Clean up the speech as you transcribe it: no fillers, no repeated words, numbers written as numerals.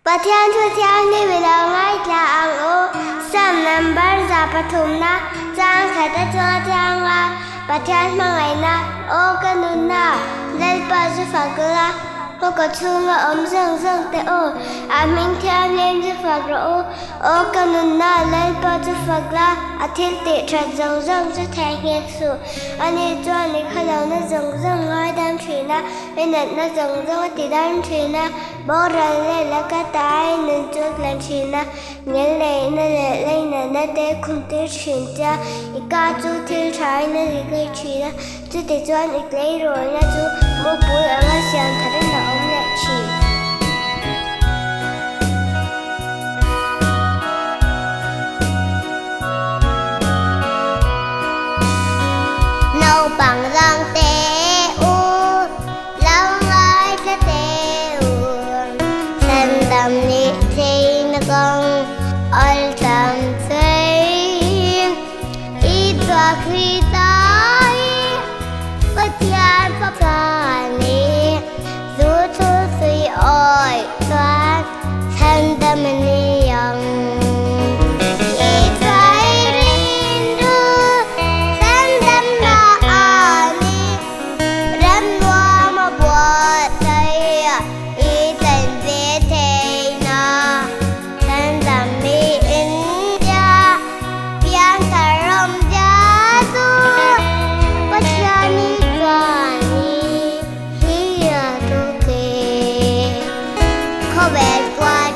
ประเทศทั่วเที่ยวในเวลาง่ายจะอ่างโอสามนัมบาร์จะปฐุมนะจางขัดจงจางละประเทศมังไงนะโอกันนุนนะเล่นปาจะฝักละพวกก็ชุ่มละอมเซิงเซิงแต่โออามิงเทียนเล่นจะฝักละโอกันนุนนะเล่นปาจะฝักละอาทิตย์ติดชัดจงจงจะแทงเงี้ยสูอันนี้จวนนี้เขาเราเนี่ยจงจงง่ายดำชีนะเป็นนั่นนะจงจงติดดำชีนะบอกเราเลยแล้วก็ตายนั่นจุดลันชีนะเงี้ยเลยนั่นเลยนั่นนั่นเด็กคุณติดชีจ้าอีกาจูที่ใช้นั่นอีกเลยชีนะจุดติดจวนอีกเลยรวยนะจูมุกปุยอะไรเสียงทะเลหนองเนี่ยชีbằng răng tê u lâu ngơi cái tê u thân tâm đi thì nó con ơi tâm thấy ít và khi tới bất giác pháp ra đi dù thu suy ôi toán thân tâm đi dòng về qua